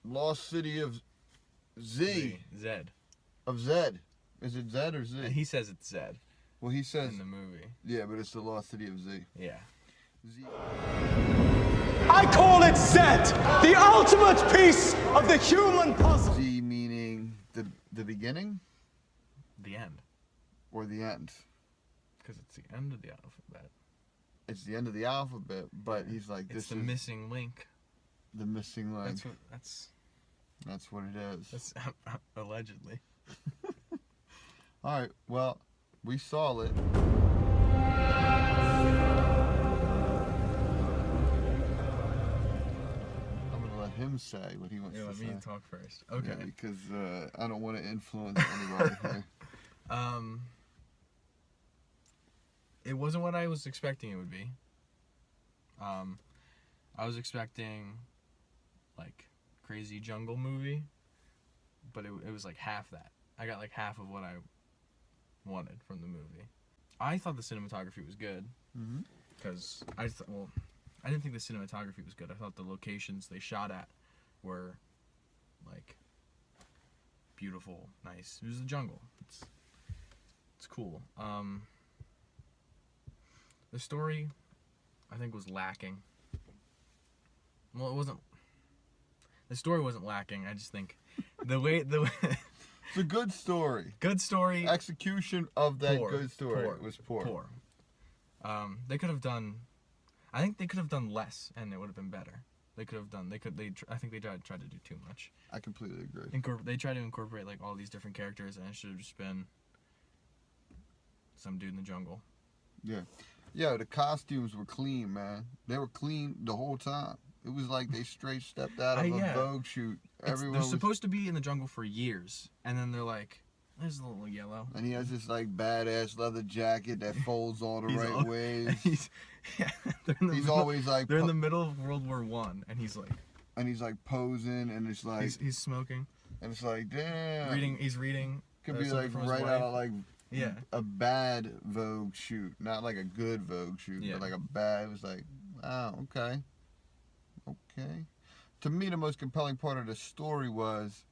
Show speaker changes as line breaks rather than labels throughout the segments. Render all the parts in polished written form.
Lost City of Z.
Zed.
Of Zed. Is it Zed or Z?
And he says it's Zed.
Well, he says
in the movie.
Yeah, but it's the Lost City of Z.
Yeah.
Z.
I call it Zed, the ultimate piece of the human puzzle.
Z meaning the beginning?
The end.
Or the end?
Because it's the end of the alphabet.
It's the end of the alphabet, but he's like,
this is the missing link.
The missing link.
That's
what it is.
That's allegedly.
All right. Well, we saw it. I'm gonna let him say what he wants to say.
Let me talk first. Okay.
Yeah, because I don't want to influence anybody here.
It wasn't what I was expecting it would be. I was expecting like crazy jungle movie, but it was like half that. I got like half of what I wanted from the movie. I thought the cinematography was good because I didn't think the cinematography was good. I thought the locations they shot at were like beautiful, nice. It was the jungle. It's cool. The story, I think, was lacking. Well, it wasn't. The story wasn't lacking. I just think the way
It's a good story.
Good story.
Execution of that good story was poor.
Poor. They could have done. I think they could have done less, and it would have been better. They could have done. I think they tried to do too much.
I completely agree.
They tried to incorporate like all these different characters, and it should have just been some dude in the jungle.
Yeah. Yeah, the costumes were clean, man. They were clean the whole time. It was like they straight stepped out of a Vogue shoot.
They're supposed to be in the jungle for years, and then they're like, there's a little yellow.
And he has this like badass leather jacket that folds all the right ways.
He's
always like...
They're in the middle of World War I, and he's like...
And he's like posing, and it's like...
He's smoking.
And it's like, damn.
He's reading.
Could be like right out of like...
Yeah.
A bad Vogue shoot. Not like a good Vogue shoot, but like a bad... It was like, oh, okay. Okay. To me, the most compelling part of the story was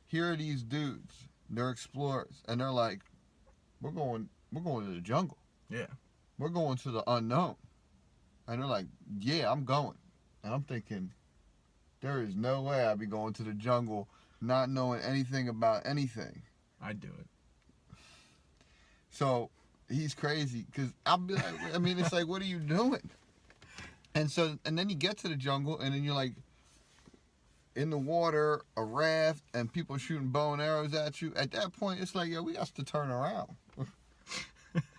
here are these dudes. They're explorers, and they're like, we're going to the jungle.
Yeah.
We're going to the unknown. And they're like, yeah, I'm going. And I'm thinking, there is no way I'd be going to the jungle not knowing anything about anything.
I'd do it.
So he's crazy, because I'll be like, I mean, it's like, what are you doing? And then you get to the jungle, and then you're like, in the water, a raft, and people shooting bow and arrows at you. At that point, it's like, yo, we got to turn around.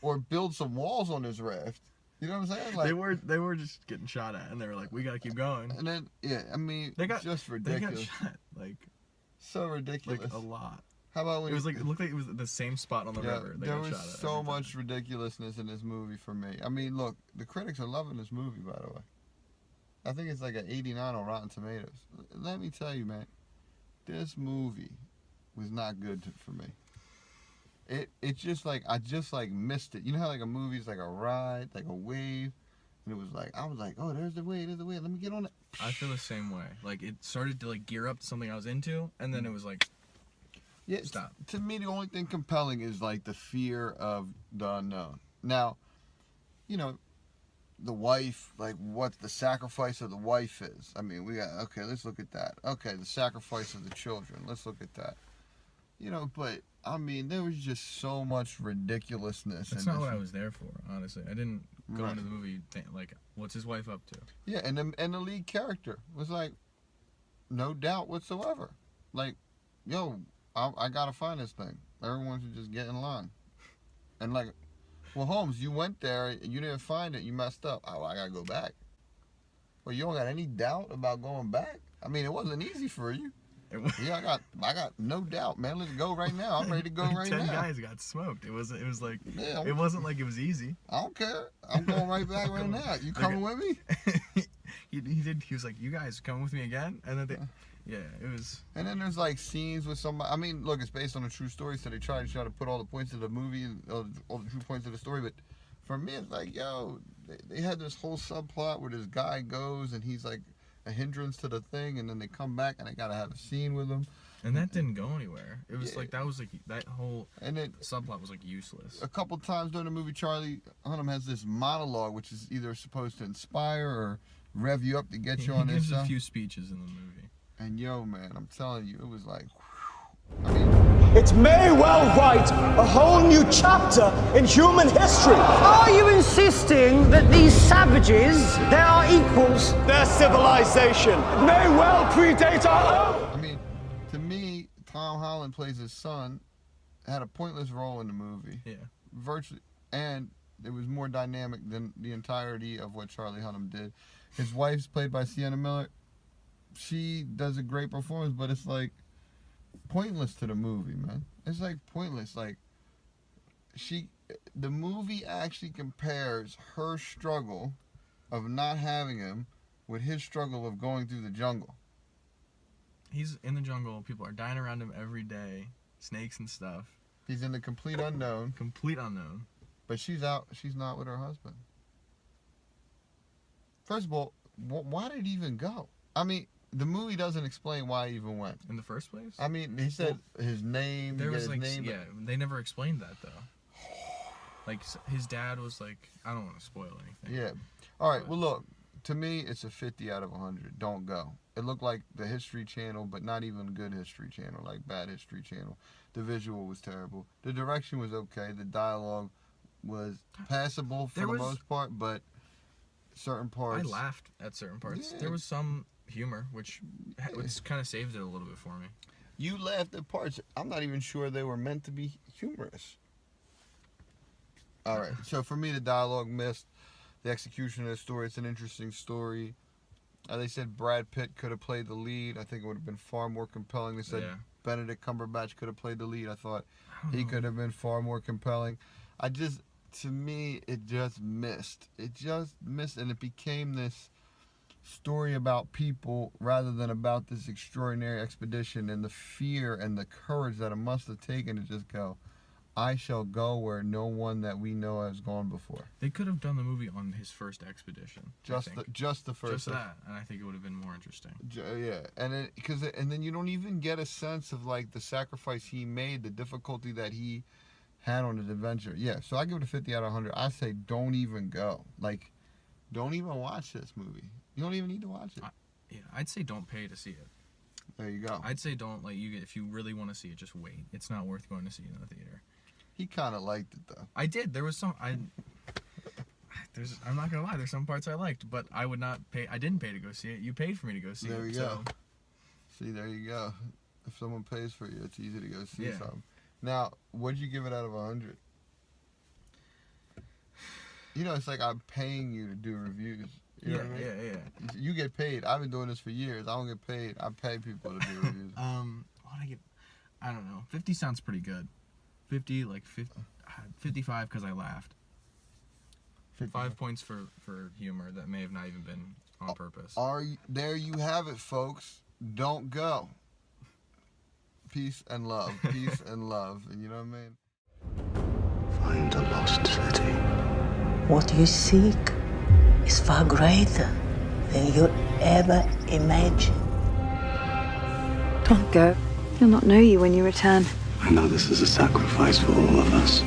Or build some walls on this raft. You know what I'm saying? Like,
they were just getting shot at, and they were like, we got to keep going.
And then, I mean, just ridiculous.
They got shot, like...
So ridiculous.
Like, a lot.
How about when
it looked like it was the same spot on the river.
There was so much ridiculousness in this movie for me. I mean, look, the critics are loving this movie, by the way. I think it's like an 89 on Rotten Tomatoes. Let me tell you, man, this movie was not good for me. It just like, I just like missed it. You know how like a movie's like a ride, like a wave? And it was like, I was like, oh, there's the wave, let me get on it.
I feel the same way. Like, it started to like gear up to something I was into, and then it was like, stop.
To me, the only thing compelling is like the fear of the unknown. Now, you know, the wife, like what the sacrifice of the wife is. I mean, let's look at that. Okay, the sacrifice of the children. Let's look at that. You know, but I mean, there was just so much ridiculousness.
That's not what I was there for, honestly. I didn't go into the movie like, what's his wife up to?
Yeah, and the lead character was like, no doubt whatsoever. Like, yo, I gotta find this thing. Everyone should just get in line. And like, well, Holmes, you went there, you didn't find it, you messed up. Oh, I gotta go back. Well, you don't got any doubt about going back? I mean, it wasn't easy for you. Yeah, I got no doubt, man. Let's go right now. I'm ready to go right now.
10 guys got smoked. It was like, it wasn't like it was easy.
I don't care. I'm going right back right now. You coming with me?
He was like, you guys coming with me again? And then it was.
And then there's like scenes with somebody. I mean, look, it's based on a true story, so they try to put all the points of the movie, all the true points of the story. But for me, it's like, yo, they had this whole subplot where this guy goes and he's like a hindrance to the thing, and then they come back and they gotta have a scene with him.
And that didn't go anywhere. It was
Yeah.
like that whole
And then
subplot was like useless.
a couple times during the movie, Charlie Hunnam has this monologue, which is either supposed to inspire or rev you up to get you on
He
this
gives a
stuff.
few speeches in the movie.
And yo, man, I'm telling you, it was like, whew. I mean,
It may well write a whole new chapter in human history.
Are you insisting that these savages, they are equals?
Their civilization may well predate our own.
I mean, to me, Tom Holland plays his son, had a pointless role in the movie.
Yeah.
Virtually, and it was more dynamic than the entirety of what Charlie Hunnam did. His wife's played by Sienna Miller. She does a great performance, but it's like pointless to the movie, man. It's like pointless. Like the movie actually compares her struggle of not having him with his struggle of going through the jungle.
He's in the jungle. People are dying around him every day. Snakes and stuff.
He's in the complete unknown,
Complete unknown.
but she's out. She's not with her husband. First of all, why did he even go? I mean, the movie doesn't explain why he even went.
In the first place?
I mean, he said his name.
There
you get
was
his
like,
name.
yeah, they never explained that though. Like his dad was like, I don't want to spoil anything.
Yeah. All right. Well, look. To me, it's a 50 out of 100. Don't go. It looked like the History Channel, but not even good History Channel, like bad History Channel. The visual was terrible. The direction was okay. The dialogue was passable for the most part, but certain parts.
I laughed at certain parts.
Yeah.
There was some humor, which kind of saved it a little bit for me.
You laughed at parts. I'm not even sure they were meant to be humorous. All right. So for me, the dialogue missed. The execution of the story, it's an interesting story. They said Brad Pitt could have played the lead. I think it would have been far more compelling. They said Benedict Cumberbatch could have played the lead. I thought he could have been far more compelling. To me, it just missed. It just missed, and it became this story about people rather than about this extraordinary expedition and the fear and the courage that it must have taken to just go, I shall go where no one that we know has gone before.
They could have done the movie on his first expedition.
Just the first.
Just that, and I think it would have been more interesting.
Yeah, and then you don't even get a sense of like the sacrifice he made, the difficulty that he had on his adventure. Yeah, so I give it a 50 out of 100. I say don't even go. Like, don't even watch this movie. You don't even need to watch it.
Yeah, I'd say don't pay to see it.
There you go.
I'd say don't if you really want to see it, just wait. It's not worth going to see in the theater.
He kind of liked it though.
I did. There was some I'm not gonna lie. There's some parts I liked, but I would not pay. I didn't pay to go see it. You paid for me to go see it.
There you
so.
go. See, there you go. If someone pays for you, it's easy to go see
Yeah.
something. Now, what'd you give it out of 100? You know, it's like I'm paying you to do reviews. You know what I mean?
Yeah.
You get paid. I've been doing this for years. I don't get paid. I pay people to do reviews.
What I give? I don't know. 50 sounds pretty good. 50, 55 because I laughed. 5 points for humor that may have not even been on purpose.
There you have it, folks. Don't go. Peace and love. Peace and love. And you know what I mean?
Find a lost city.
What you seek is far greater than you ever imagined.
Don't go. He'll not know you when you return.
I know this is a sacrifice for all of us.